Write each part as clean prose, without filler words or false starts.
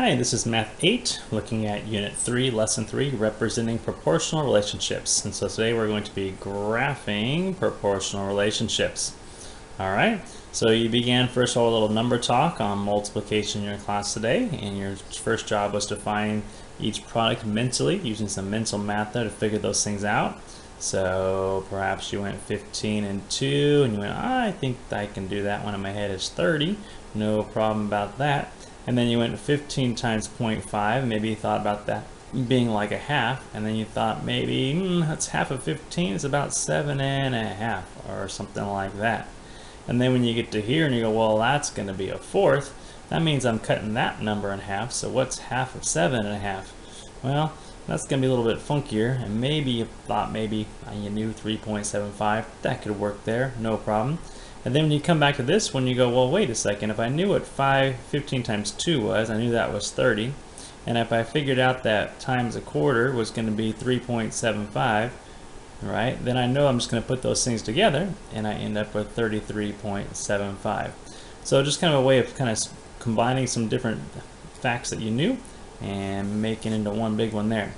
Hi, this is Math 8, looking at Unit 3, Lesson 3, representing proportional relationships. And so today we're going to be graphing proportional relationships. All right, so you began first of all a little number talk on multiplication in your class today, and your first job was to find each product mentally, using some mental math there to figure those things out. So perhaps you went 15 and 2, and you went, I think I can do that one in my head. It's 30, no problem about that. And then you went 15 times 0.5, maybe you thought about that being like a half, and then you thought maybe that's half of 15, it's about 7.5 or something like that. And then when you get to here and you go, well, that's going to be a fourth, that means I'm cutting that number in half, so what's half of 7.5? Well, that's going to be a little bit funkier, and maybe you thought maybe you knew 3.75, that could work there, no problem. And then when you come back to this one, you go, well, wait a second, if I knew what 15 times 2 was, I knew that was 30, and if I figured out that times a quarter was going to be 3.75, right, then I know I'm just going to put those things together, and I end up with 33.75. So just kind of a way of kind of combining some different facts that you knew and making into one big one there.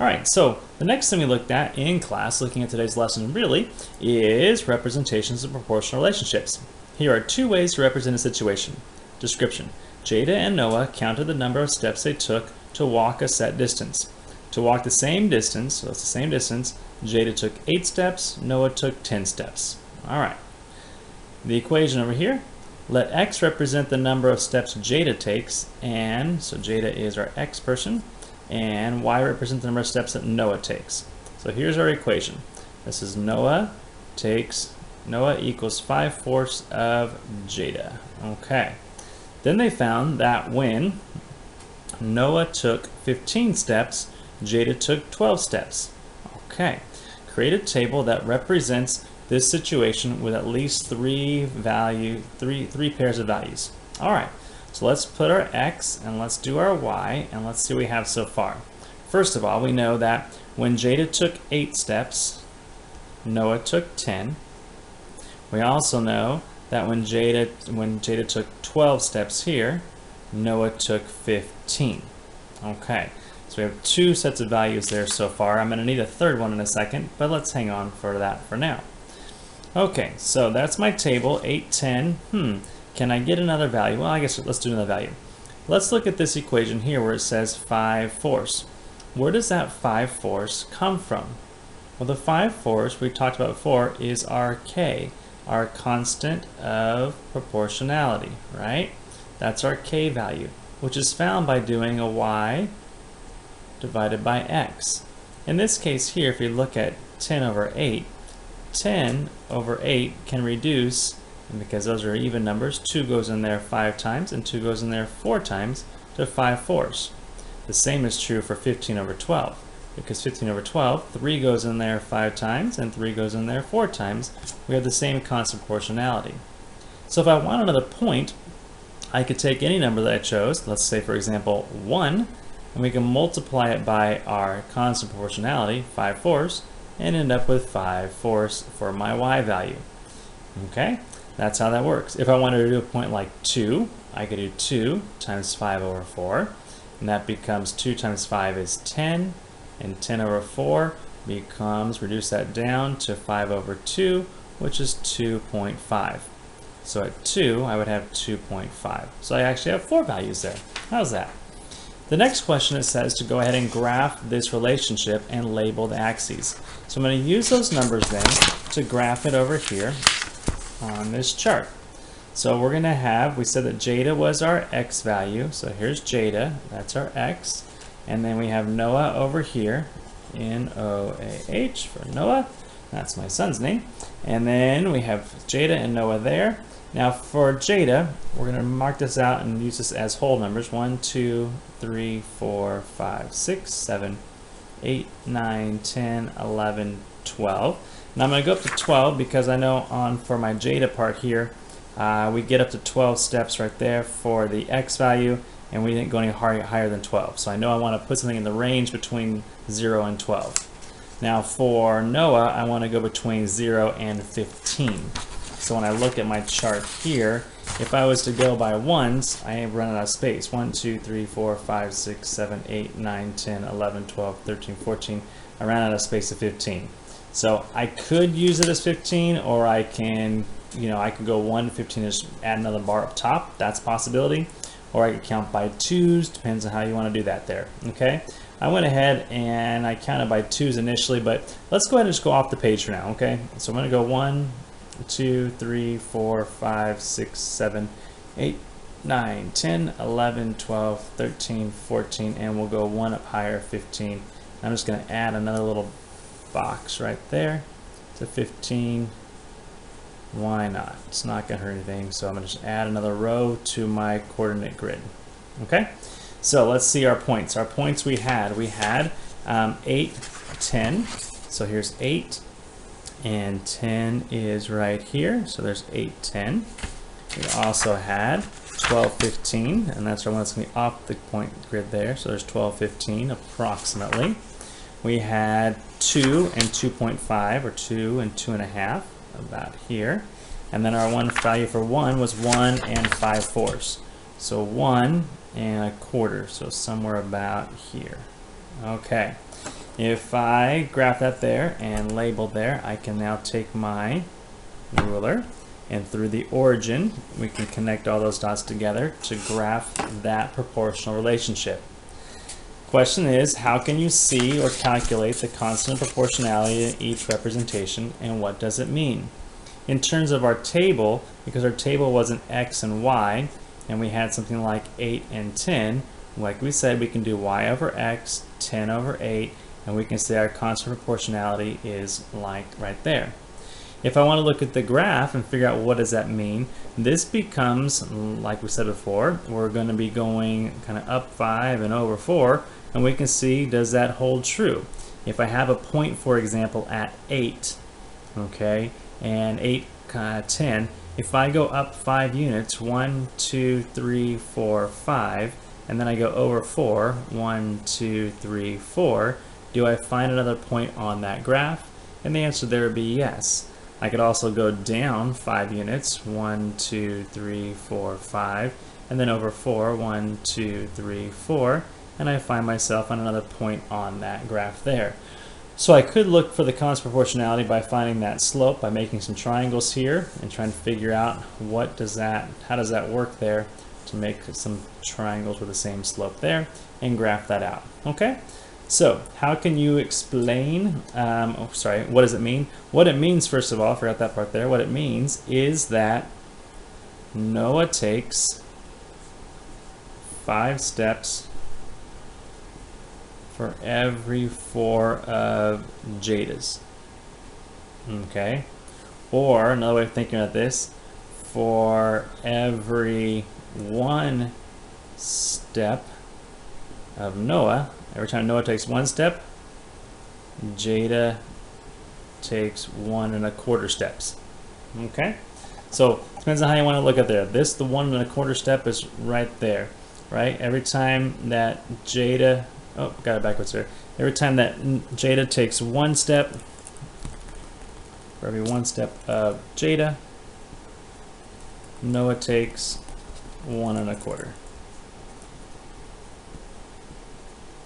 Alright, so the next thing we looked at in class, looking at today's lesson really, is representations of proportional relationships. Here are two ways to represent a situation. Description. Jada and Noah counted the number of steps they took to walk a set distance. To walk the same distance, so it's the same distance, Jada took 8 steps, Noah took 10 steps. Alright. The equation over here, let x represent the number of steps Jada takes, and so Jada is our x person, and y represents the number of steps that Noah takes. So here's our equation. This is Noah equals 5/4 of Jada. Okay. Then they found that when Noah took 15 steps, Jada took 12 steps. Okay. Create a table that represents this situation with at least three pairs of values. All right. So let's put our x and let's do our y and let's see what we have so far. First of all, we know that when Jada took 8 steps, Noah took 10. We also know that when Jada took 12 steps here, Noah took 15. Okay, so we have 2 sets of values there so far. I'm going to need a third one in a second, but let's hang on for that for now. Okay, so that's my table, 8, 10. Can I get another value? Well, I guess let's do another value. Let's look at this equation here where it says 5/4. Where does that 5/4 come from? Well, the 5/4 we talked about before is our k, our constant of proportionality, right? That's our k value, which is found by doing a y divided by x. In this case here, if you look at 10 over 8, 10 over 8 can reduce, and because those are even numbers, 2 goes in there 5 times and 2 goes in there 4 times to 5/4. The same is true for 15 over 12. Because 15 over 12, 3 goes in there 5 times and 3 goes in there 4 times. We have the same constant proportionality. So if I want another point, I could take any number that I chose, let's say for example 1, and we can multiply it by our constant proportionality, 5/4, and end up with 5/4 for my y value. Okay? That's how that works. If I wanted to do a point like 2, I could do 2 times 5 over 4, and that becomes 2 times 5 is 10, and 10 over 4 becomes, reduce that down to 5 over 2, which is 2.5. So at 2, I would have 2.5. So I actually have 4 values there. How's that? The next question, it says to go ahead and graph this relationship and label the axes. So I'm going to use those numbers then to graph it over here on this chart. So we're going to have, we said that Jada was our x value, so here's Jada, that's our x, and then we have Noah over here, N-O-A-H for Noah, that's my son's name, and then we have Jada and Noah there. Now for Jada, we're going to mark this out and use this as whole numbers, 1, 2, 3, 4, 5, 6, 7, 8, 9, 10, 11, 12. Now I'm going to go up to 12 because I know for my Jada part here, we get up to 12 steps right there for the x value, and we didn't go any higher than 12. So I know I want to put something in the range between 0 and 12. Now for Noah, I want to go between 0 and 15. So when I look at my chart here, If I was to go by ones, I run out of space. 1, 2, 3, 4, 5, 6, 7, 8, 9, 10, 11, 12, 13, 14. I ran out of space of 15. So I could use it as 15, or I can, I could go 1 to 15 and just add another bar up top. That's a possibility. Or I could count by twos, depends on how you want to do that there, okay? I went ahead and I counted by twos initially, but let's go ahead and just go off the page for now, okay? So I'm going to go 1, 2, 3, 4, 5, 6, 7, 8, 9, 10, 11, 12, 13, 14, and we'll go one up higher, 15. I'm just going to add another little box right there to 15. Why not? It's not going to hurt anything, so I'm going to just add another row to my coordinate grid. Okay? So let's see our points. Our points we had 8, 10. So here's 8, and 10 is right here. So there's 8, 10. We also had 12, 15, and that's our one that's going to be off the point grid there. So there's 12, 15 approximately. We had 2 and 2.5, or 2 and 2.5, about here. And then our one value for 1 was 1 and 5/4. So 1 and a quarter, so somewhere about here. Okay, if I graph that there and label there, I can now take my ruler, and through the origin we can connect all those dots together to graph that proportional relationship. Question is, how can you see or calculate the constant proportionality in each representation, and what does it mean? In terms of our table, because our table was an x and y, and we had something like 8 and 10, like we said, we can do y over x, 10 over 8, and we can say our constant proportionality is like right there. If I want to look at the graph and figure out what does that mean, this becomes, like we said before, we're going to be going kind of up 5 and over 4, and we can see, does that hold true? If I have a point, for example, at 8, okay, and 8, 10, if I go up 5 units, 1, 2, 3, 4, 5, and then I go over 4, 1, 2, 3, 4, do I find another point on that graph? And the answer there would be yes. I could also go down 5 units, 1, 2, 3, 4, 5, and then over 4, 1, 2, 3, 4, and I find myself on another point on that graph there. So I could look for the constant proportionality by finding that slope, by making some triangles here and trying to figure out how does that work there to make some triangles with the same slope there and graph that out. Okay? So how can you explain, what does it mean? What it means, first of all, I forgot that part there, what it means is that Noah takes 5 steps for every 4 of Jada's. Okay? Or another way of thinking about this, for every 1 step of Noah, every time Noah takes 1 step, Jada takes 1 1/4 steps. Okay? So it depends on how you want to look at there. This, the 1 1/4 step is right there, right? Every time that Jada, oh, got it backwards there. Every time that Jada takes 1 step, for every 1 step of Jada, Noah takes 1 1/4.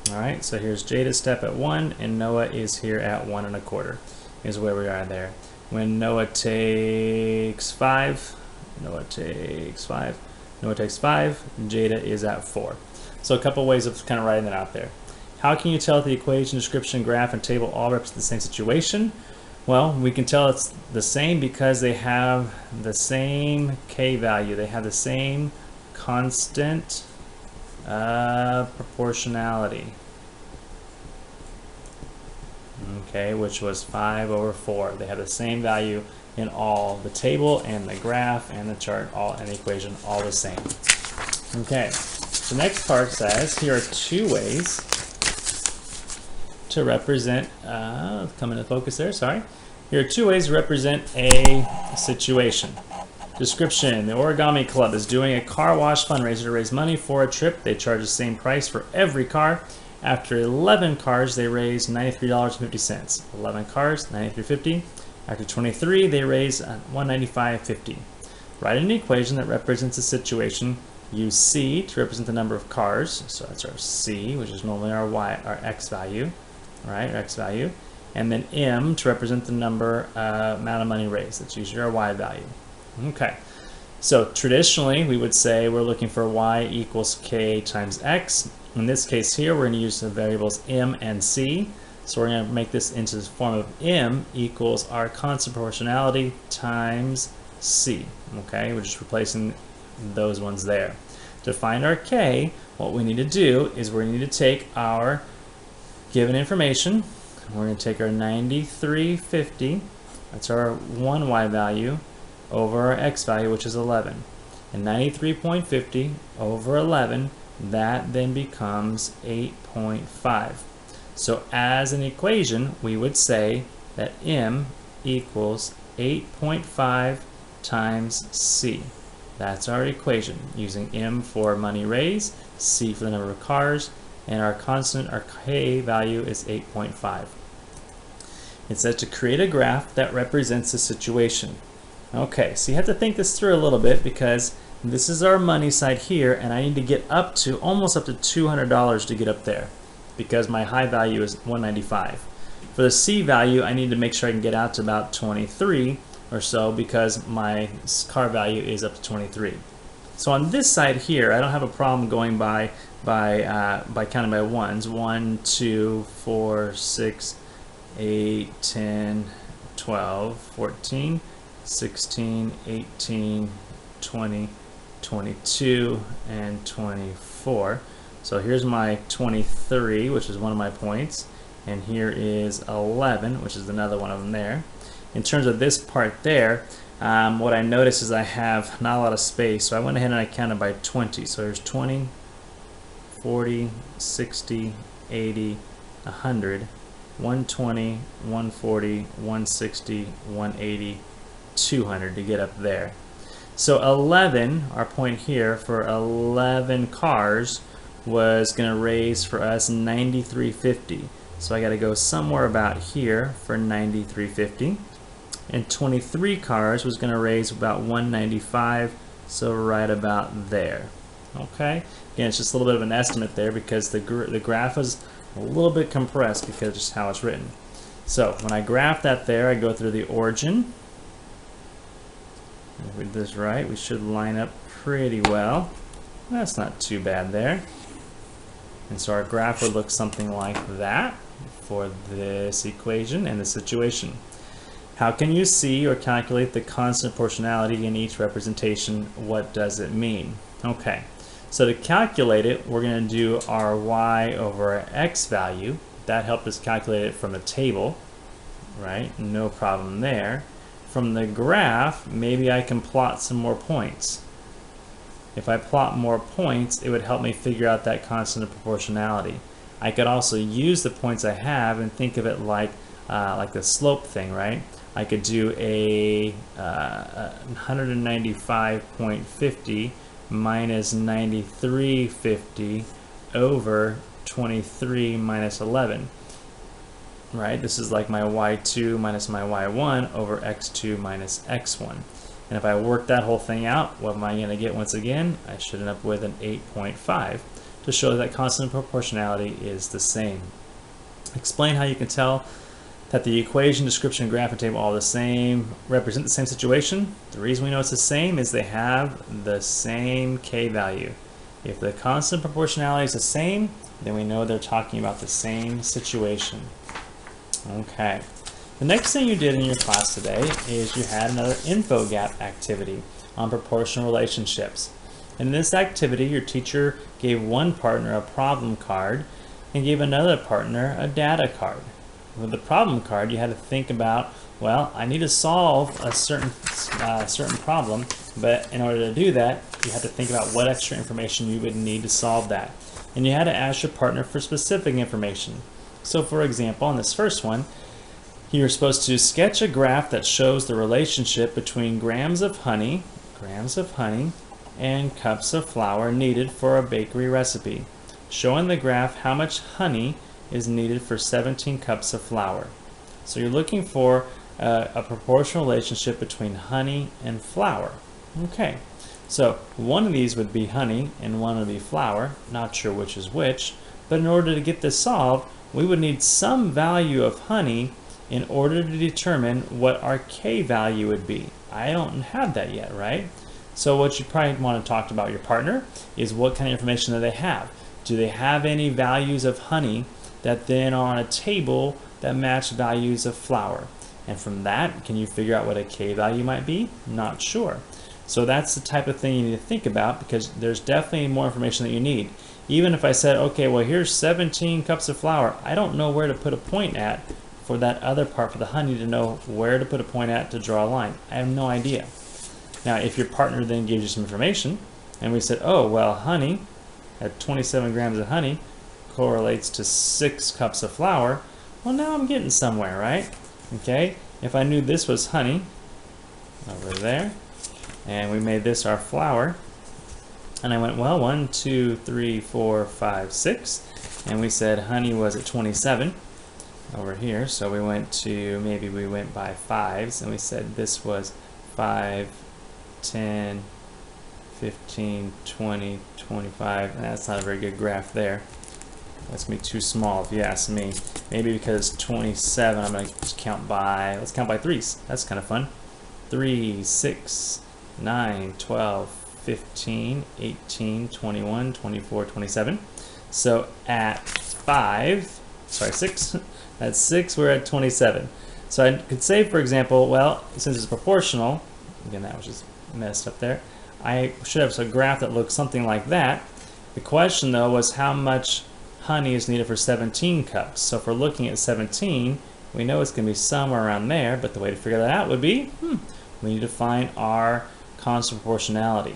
Alright, so here's Jada's step at 1, and Noah is here at 1 1/4. Is where we are there. When Noah takes 5, Noah takes 5, Jada is at 4. So a couple ways of kind of writing that out there. How can you tell if the equation, description, graph, and table all represent the same situation? Well, we can tell it's the same because they have the same K value. They have the same constant proportionality. Okay, which was 5 over 4. They have the same value in all, the table and the graph and the chart, all and the equation, all the same. Okay, the next part says here are 2 ways to represent, come into focus there, sorry. Here are 2 ways to represent a situation. Description: the Origami Club is doing a car wash fundraiser to raise money for a trip. They charge the same price for every car. After 11 cars, they raise $93.50. 11 cars, $93.50. After 23, they raise $195.50. Write an equation that represents a situation. Use C to represent the number of cars, so that's our C, which is normally our X value, right, our X value, and then M to represent the amount of money raised. That's usually our Y value. Okay, so traditionally we would say we're looking for Y equals K times X. In this case here, we're going to use the variables M and C. So we're going to make this into the form of M equals our constant proportionality times C. Okay, we're just replacing those ones there. To find our K, what we need to do is we need to take our given information. We're going to take our 9350, that's our 1Y value, over our X value, which is 11. And 93.50 over 11, that then becomes 8.5. So as an equation, we would say that M equals 8.5 times C. That's our equation, using M for money raised, C for the number of cars, and our constant, our K value is 8.5. It says to create a graph that represents a situation. Okay, so you have to think this through a little bit, because this is our money side here, and I need to get up to almost up to $200 to get up there, because my high value is 195. For the C value, I need to make sure I can get out to about 23 or so, because my car value is up to 23. So on this side here, I don't have a problem going by counting by ones. 1, 2, 4, 6, 8, 10, 12, 14, 16, 18, 20, 22, and 24. So here's my 23, which is one of my points, and here is 11, which is another one of them there. In terms of this part there, what I noticed is I have not a lot of space, so I went ahead and I counted by 20. So there's 20, 40, 60, 80, 100, 120, 140, 160, 180, 200 to get up there. So 11, our point here for 11 cars, was going to raise for us 93.50. So I got to go somewhere about here for 93.50. And 23 cars was going to raise about 195, so right about there. Okay, again, it's just a little bit of an estimate there, because the graph is a little bit compressed because of just how it's written. So when I graph that there, I go through the origin. If we do this right, we should line up pretty well. That's not too bad there. And so our graph would look something like that for this equation and the situation. How can you see or calculate the constant proportionality in each representation? What does it mean? Okay, so to calculate it, we're going to do our Y over our X value. That helped us calculate it from a table, right? No problem there. From the graph, maybe I can plot some more points. If I plot more points, it would help me figure out that constant of proportionality. I could also use the points I have and think of it like the slope thing, right? I could do a 195.50 minus 93.50 over 23 minus 11. Right? This is like my y2 minus my y1 over x2 minus x1. And if I work that whole thing out, what am I going to get once again? I should end up with an 8.5 to show that constant proportionality is the same. Explain how you can tell that the equation, description, and graph and table all the same, represent the same situation. The reason we know it's the same is they have the same K value. If the constant proportionality is the same, then we know they're talking about the same situation. Okay. The next thing you did in your class today is you had another InfoGap activity on proportional relationships. In this activity, your teacher gave one partner a problem card and gave another partner a data card. With the problem card, you had to think about, well, I need to solve a certain problem, but in order to do that, you had to think about what extra information you would need to solve that. And you had to ask your partner for specific information. So for example, on this first one, you're supposed to sketch a graph that shows the relationship between grams of honey and cups of flour needed for a bakery recipe. Show in the graph how much honey is needed for 17 cups of flour. So you're looking for a proportional relationship between honey and flour. Okay, so one of these would be honey and one would be flour. Not sure which is which, but in order to get this solved, we would need some value of honey in order to determine what our K value would be. I don't have that yet, right? So what you probably want to talk about your partner is what kind of information do they have. Do they have any values of honey that then are on a table that match values of flour? And from that, can you figure out what a K value might be? Not sure. So that's the type of thing you need to think about, because there's definitely more information that you need. Even if I said, okay, well, here's 17 cups of flour, I don't know where to put a point at for that other part, for the honey, to know where to put a point at to draw a line. I have no idea. Now, if your partner then gives you some information, and we said, oh, well, honey, at 27 grams of honey, correlates to 6 cups of flour, well, now I'm getting somewhere, right? Okay, if I knew this was honey, over there, and we made this our flour, and I went, well, 1, 2, 3, 4, 5, 6, and we said honey was at 27 over here, so we went to, maybe we went by fives, and we said this was 5, 10, 15, 20, 25, that's not a very good graph there. That's going to be too small if you ask me. Maybe because 27, I'm going to count by, let's count by threes. That's kind of fun. 3, 6, 9, 12, 15, 18, 21, 24, 27. So at 6, at 6 we're at 27. So I could say, for example, well, since it's proportional, again that was just messed up there, I should have a graph that looks something like that. The question though was how much honey is needed for 17 cups. So if we're looking at 17, we know it's going to be somewhere around there, but the way to figure that out would be, we need to find our constant proportionality,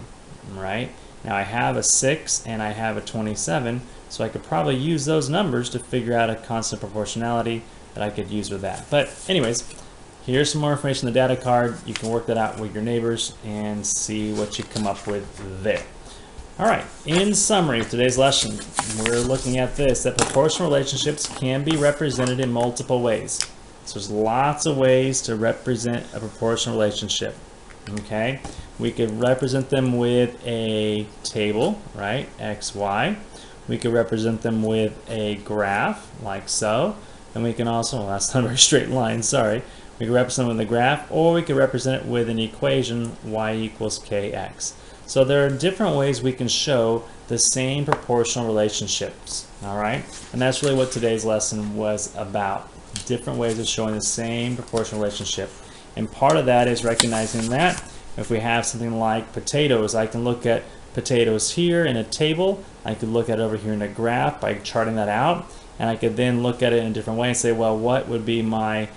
right? Now I have a 6 and I have a 27, so I could probably use those numbers to figure out a constant proportionality that I could use with that. But anyways, here's some more information in the data card. You can work that out with your neighbors and see what you come up with there. All right, in summary of today's lesson, we're looking at this, that proportional relationships can be represented in multiple ways. So there's lots of ways to represent a proportional relationship, okay? We could represent them with a table, right, X, Y. We could represent them with a graph, like so. And we can also, well, that's not a very straight line, sorry. We could represent it with a graph, or we could represent it with an equation, y equals kx. So there are different ways we can show the same proportional relationships, all right? And that's really what today's lesson was about, different ways of showing the same proportional relationship. And part of that is recognizing that if we have something like potatoes, I can look at potatoes here in a table, I could look at it over here in a graph by charting that out, and I could then look at it in a different way and say, well, what would be my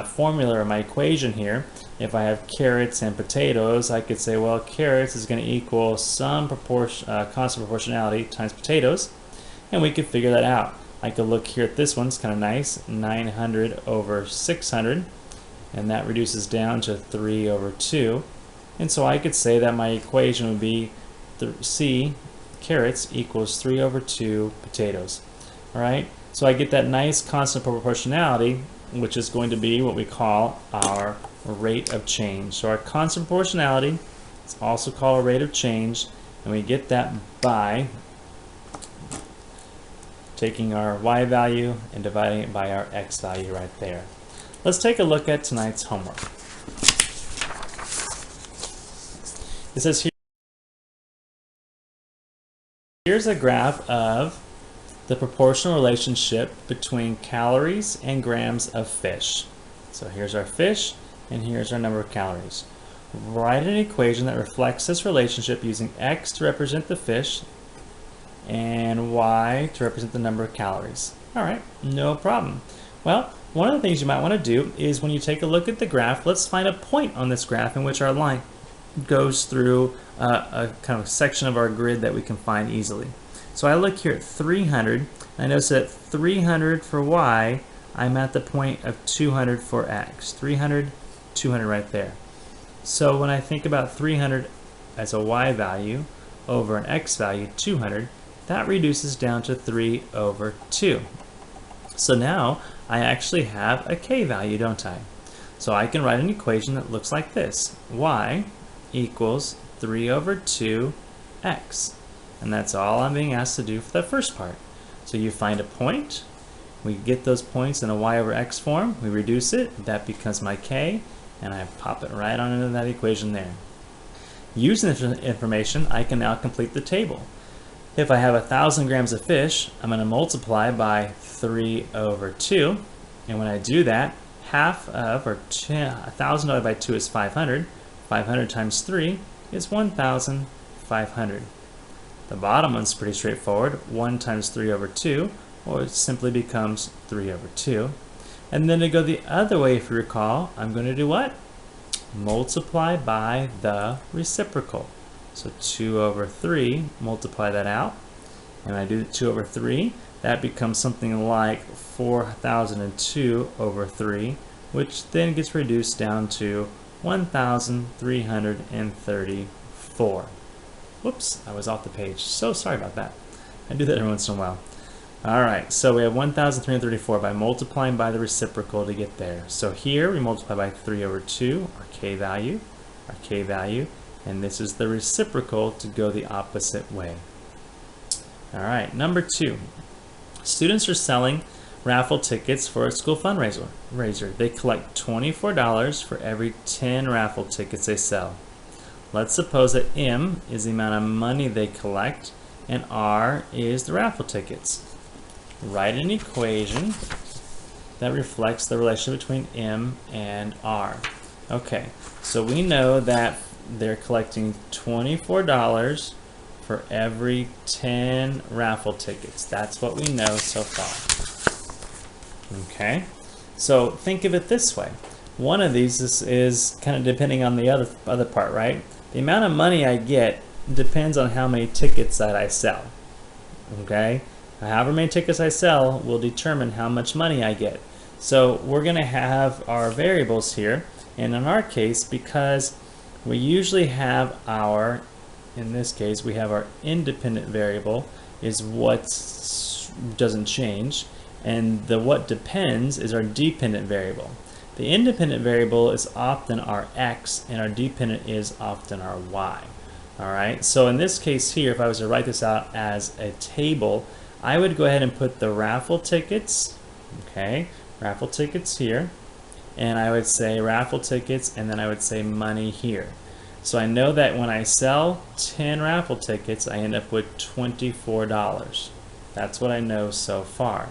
formula or my equation here? If I have carrots and potatoes, I could say, well, carrots is going to equal some constant proportionality times potatoes, and we could figure that out. I could look here at this one, it's kind of nice, 900 over 600, and that reduces down to 3 over 2. And so I could say that my equation would be C, carrots, equals 3 over 2 potatoes. All right, so I get that nice constant proportionality, which is going to be what we call our rate of change. So our constant proportionality is also called a rate of change, and we get that by taking our y value and dividing it by our x value right there. Let's take a look at tonight's homework. It says here, here's a graph of the proportional relationship between calories and grams of fish. So here's our fish, and here's our number of calories. Write an equation that reflects this relationship using x to represent the fish and y to represent the number of calories. All right, no problem. Well, one of the things you might want to do is when you take a look at the graph, let's find a point on this graph in which our line goes through a kind of section of our grid that we can find easily. So I look here at 300, and I notice that 300 for y, I'm at the point of 200 for x. 300, 200 right there. So when I think about 300 as a y value over an x value, 200, that reduces down to 3 over 2. So now I actually have a k value, don't I? So I can write an equation that looks like this. Y equals 3 over 2x. And that's all I'm being asked to do for that first part. So you find a point, we get those points in a y over x form, we reduce it, that becomes my k, and I pop it right on into that equation there. Using this information, I can now complete the table. If I have 1,000 grams of fish, I'm going to multiply by 3 over 2, and when I do that, half of, or 1,000 divided by 2 is 500. 500 times 3 is 1,500. The bottom one's pretty straightforward. 1 times 3 over 2, or it simply becomes 3 over 2. And then to go the other way, if you recall, I'm going to do what? Multiply by the reciprocal. So 2 over 3, multiply that out. And when I do 2 over 3, that becomes something like 4,002 over 3, which then gets reduced down to 1,334. Whoops, I was off the page. So sorry about that. I do that every once in a while. Alright, so we have 1,334 by multiplying by the reciprocal to get there. So here we multiply by 3 over 2, our k value, and this is the reciprocal to go the opposite way. Alright, number 2. Students are selling raffle tickets for a school fundraiser. They collect $24 for every 10 raffle tickets they sell. Let's suppose that M is the amount of money they collect and R is the raffle tickets. Write an equation that reflects the relationship between M and R. Okay, so we know that they're collecting $24 for every 10 raffle tickets. That's what we know so far. Okay, so think of it this way. One of these is kind of depending on the other part, right? The amount of money I get depends on how many tickets that I sell. Okay, however many tickets I sell will determine how much money I get. So we're going to have our variables here, and in our case, because we usually have our, in this case, we have our independent variable is what doesn't change, and the what depends is our dependent variable. The independent variable is often our x, and our dependent is often our y. Alright, so in this case here, if I was to write this out as a table, I would go ahead and put the raffle tickets, okay, raffle tickets here, and I would say raffle tickets, and then I would say money here. So I know that when I sell 10 raffle tickets, I end up with $24. That's what I know so far.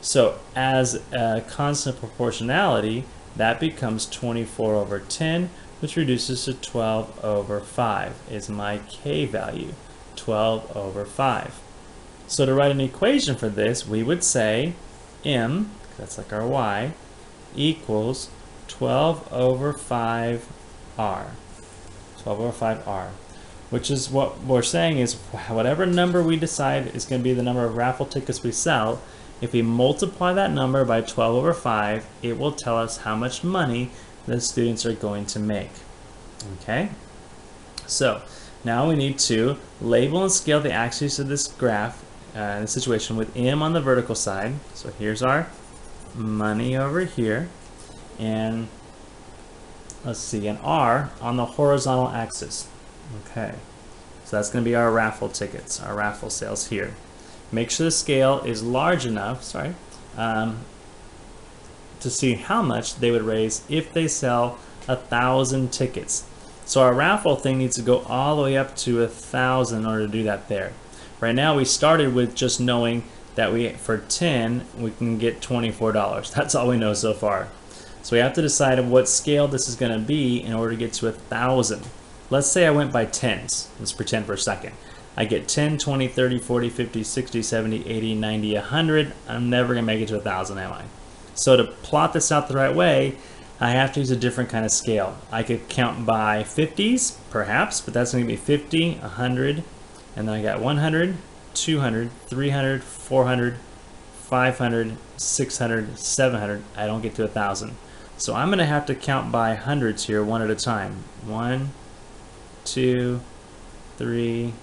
So as a constant proportionality, that becomes 24 over 10, which reduces to 12 over 5 is my k value, 12 over 5. So to write an equation for this, we would say m, that's like our y, equals 12 over 5r. 12 over 5r, which is what we're saying is whatever number we decide is going to be the number of raffle tickets we sell, if we multiply that number by 12 over 5, it will tell us how much money the students are going to make. Okay? So now we need to label and scale the axes of this graph, the situation with M on the vertical side. So here's our money over here, and let's see, an R on the horizontal axis. Okay, so that's going to be our raffle tickets, our raffle sales here. Make sure the scale is large enough, to see how much they would raise if they sell 1,000 tickets. So our raffle thing needs to go all the way up to 1,000 in order to do that there. Right now we started with just knowing that for 10 we can get $24. That's all we know so far. So we have to decide what scale this is going to be in order to get to 1,000. Let's say I went by tens. Let's pretend for a second. I get 10, 20, 30, 40, 50, 60, 70, 80, 90, 100. I'm never going to make it to 1,000, am I? So to plot this out the right way, I have to use a different kind of scale. I could count by 50s, perhaps, but that's going to be 50, 100, and then I got 100, 200, 300, 400, 500, 600, 700. I don't get to 1,000. So I'm going to have to count by hundreds here one at a time. 1, 2, 3,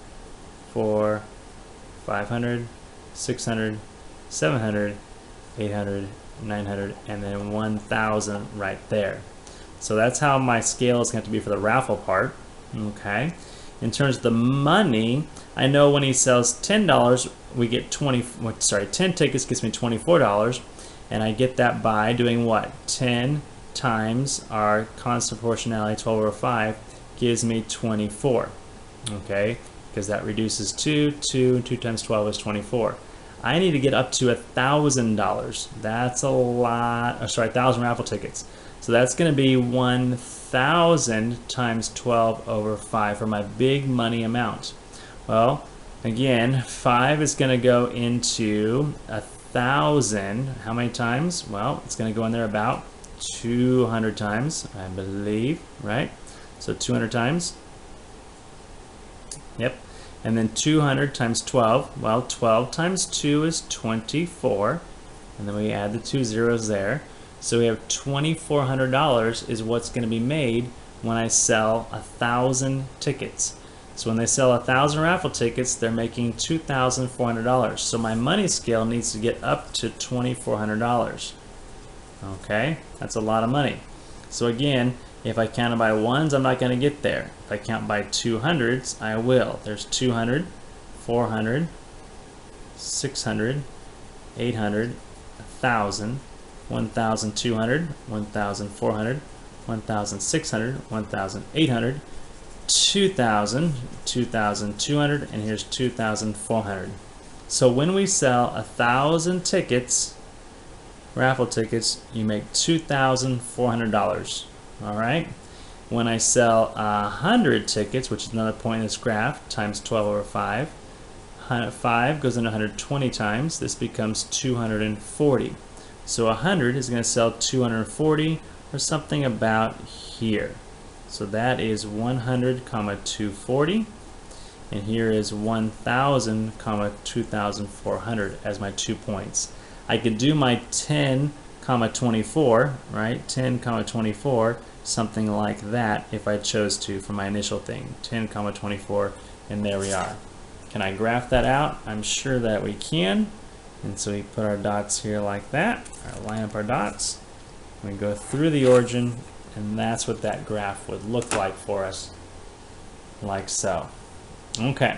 4, 500, 600, 700, 800, 900, and then 1,000 right there. So that's how my scale is going to be for the raffle part. Okay. In terms of the money, I know when he sells $10, we get 10 tickets gets me $24, and I get that by doing what? 10 times our constant proportionality, 12 over 5, gives me 24. Okay, because that reduces 2 times 12 is 24. I need to get up to $1,000. That's a lot. 1,000 raffle tickets. So that's going to be 1,000 times 12 over 5 for my big money amount. Well, again, 5 is going to go into 1,000. How many times? Well, it's going to go in there about 200 times, I believe, right? So 200 times. Yep. And then 200 times 12. Well, 12 times 2 is 24. And then we add the 2 zeros there. So we have $2,400 is what's going to be made when I sell 1,000 tickets. So when they sell 1,000 raffle tickets, they're making $2,400. So my money scale needs to get up to $2,400. Okay, that's a lot of money. So again, if I count it by ones, I'm not going to get there. If I count by 200s, I will. There's 200, 400, 600, 800, 1,000, 1,200, 1,400, 1,600, 1,800, 2,000, 2,200, and here's 2,400. So when we sell 1,000 tickets, raffle tickets, you make $2,400. All right. When I sell 100 tickets, which is another point in this graph, times 12 over 5, 5 goes into 120 times. This becomes 240. So 100 is going to sell 240, or something about here. So that is 100, 240, and here is 1,000, 2,400 as my 2 points. I could do my 10, 24, right? 10, 24, something like that if I chose to for my initial thing. 10, 24, and there we are. Can I graph that out? I'm sure that we can. And so we put our dots here like that. Line up our dots. We go through the origin, and that's what that graph would look like for us, like so. Okay.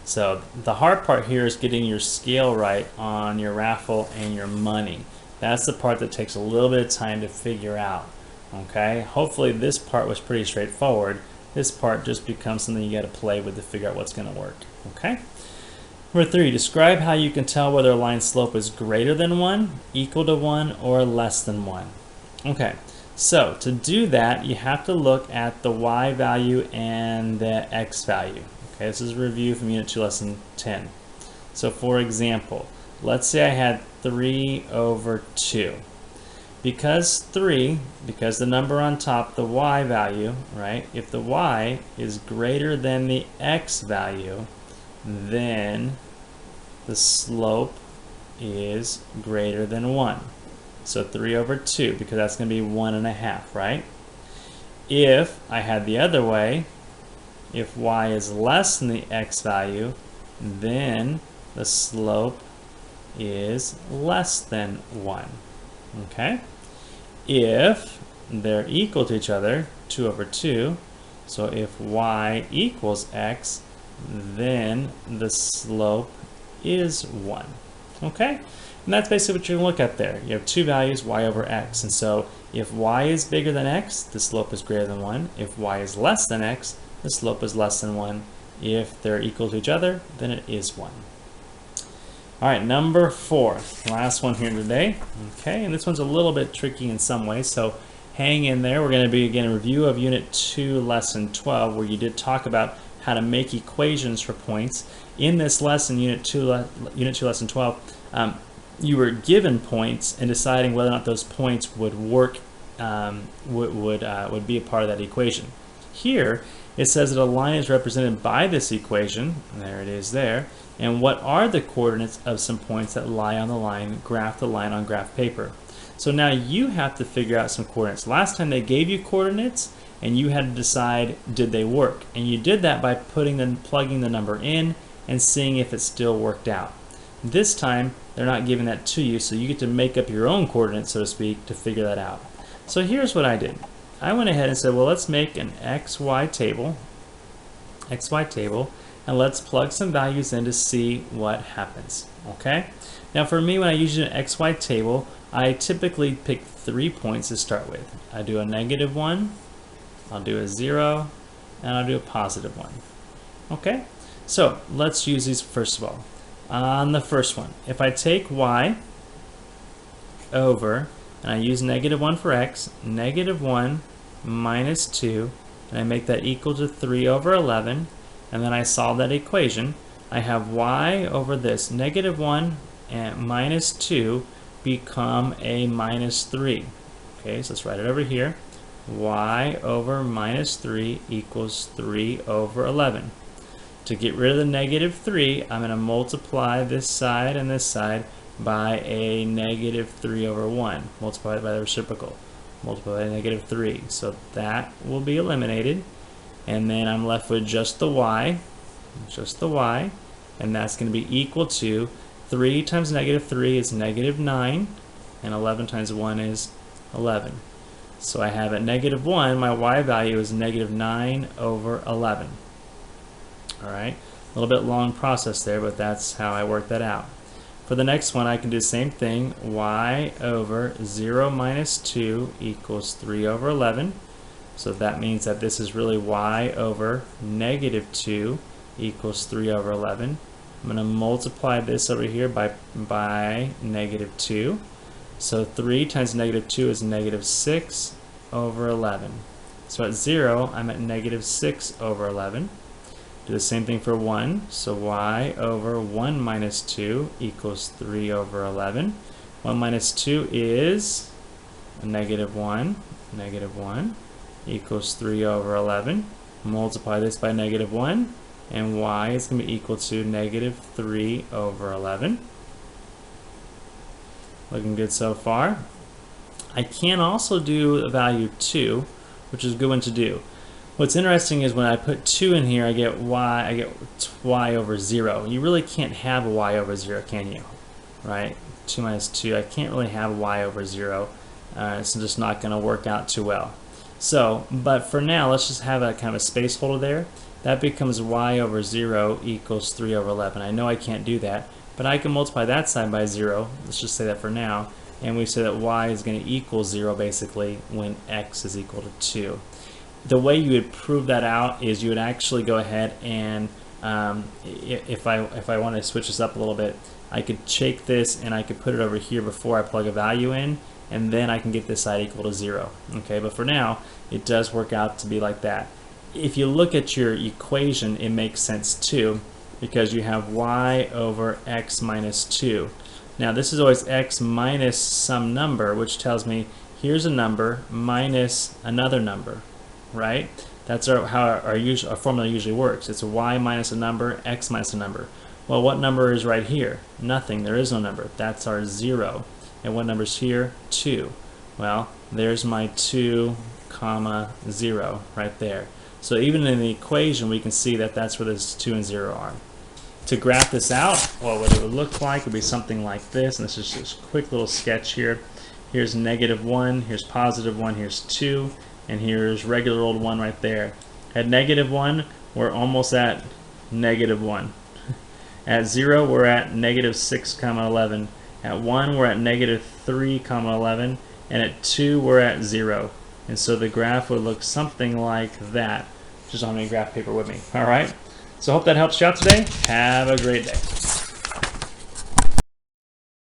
So the hard part here is getting your scale right on your raffle and your money. That's the part that takes a little bit of time to figure out. Okay, hopefully this part was pretty straightforward. This part just becomes something you got to play with to figure out what's going to work. Okay. Number 3, describe how you can tell whether a line's slope is greater than 1, equal to 1, or less than 1. Okay, so to do that, you have to look at the y value and the x value. Okay, this is a review from Unit 2, Lesson 10. So for example, let's say I had 3 over 2. Because the number on top, the y value, right? If the y is greater than the x value, then the slope is greater than 1. So 3 over 2, because that's going to be 1.5, right? If I had the other way, if y is less than the x value, then the slope is less than 1. Okay? If they're equal to each other, 2 over 2, so if y equals x, then the slope is 1. Okay? And that's basically what you're going to look at there. You have two values, y over x. And so if y is bigger than x, the slope is greater than 1. If y is less than x, the slope is less than 1. If they're equal to each other, then it is 1. All right, number 4, last one here today. Okay, and this one's a little bit tricky in some ways, so hang in there. We're going to be, again, a review of Unit 2, Lesson 12, where you did talk about how to make equations for points. In this lesson, Unit 2, Lesson 12, you were given points and deciding whether or not those points would work, would be a part of that equation. Here, it says that a line is represented by this equation, and there it is there, and what are the coordinates of some points that lie on the line, graph the line on graph paper. So now you have to figure out some coordinates. Last time they gave you coordinates, and you had to decide, did they work? And you did that by plugging the number in and seeing if it still worked out. This time, they're not giving that to you, so you get to make up your own coordinates, so to speak, to figure that out. So here's what I did. I went ahead and said, well, let's make an XY table, and let's plug some values in to see what happens, okay? Now for me, when I use an XY table, I typically pick 3 points to start with. I do a -1, I'll do a 0, and I'll do a +1. Okay, so let's use these first of all. On the first one, if I take y over, and I use -1 for x, -1 minus 2, and I make that equal to 3 over 11, and then I solve that equation, I have y over this -1 and minus 2 become a -3. Okay, so let's write it over here. Y over -3 equals 3 over 11. To get rid of the -3, I'm going to multiply this side and this side by a -3 over 1. Multiply it by the reciprocal. Multiply by -3. So that will be eliminated. And then I'm left with just the y. And that's going to be equal to 3 times -3 is -9. And 11 times 1 is 11. So I have at -1, my y value is -9 over 11. Alright, a little bit long process there, but that's how I work that out. For the next one, I can do the same thing. Y over 0 minus 2 equals 3 over 11. So that means that this is really y over -2 equals 3 over 11. I'm going to multiply this over here by -2. So 3 times -2 is -6 over 11. So at 0, I'm at -6 over 11. Do the same thing for 1. So y over 1 minus 2 equals 3 over 11. 1 minus 2 is -1. -1 equals 3 over 11. Multiply this by -1, and y is going to be equal to -3 over 11. Looking good so far. I can also do a value 2, which is a good one to do. What's interesting is when I put 2 in here, I get y over 0. You really can't have a y over 0, can you? Right? 2 minus 2, I can't really have y over 0. It's just not going to work out too well. So, but for now, let's just have a kind of a space holder there. That becomes y over 0 equals 3 over 11. I know I can't do that, but I can multiply that side by 0. Let's just say that for now. And we say that y is going to equal 0 basically when x is equal to 2. The way you would prove that out is you would actually go ahead and if I want to switch this up a little bit, I could take this and I could put it over here before I plug a value in, and then I can get this side equal to 0. Okay, but for now it does work out to be like that. If you look at your equation, it makes sense too, because you have y over x minus 2. Now this is always x minus some number, which tells me here's a number minus another number, right? That's how our formula usually works. It's a y minus a number, x minus a number. Well, what number is right here? Nothing. There is no number. That's our 0. And what number's here? 2. Well, there's my 2, 0 right there. So even in the equation, we can see that that's where this 2 and 0 are. To graph this out, well, what it would look like would be something like this. And this is just a quick little sketch here. Here's -1, here's +1, here's 2, and here's regular old 1 right there. At -1, we're almost at -1. At 0, we're at -6, 11. At 1, we're at -3, 11. And at 2, we're at 0. And so the graph would look something like that. Just on my graph paper with me. All right. So I hope that helps you out today. Have a great day.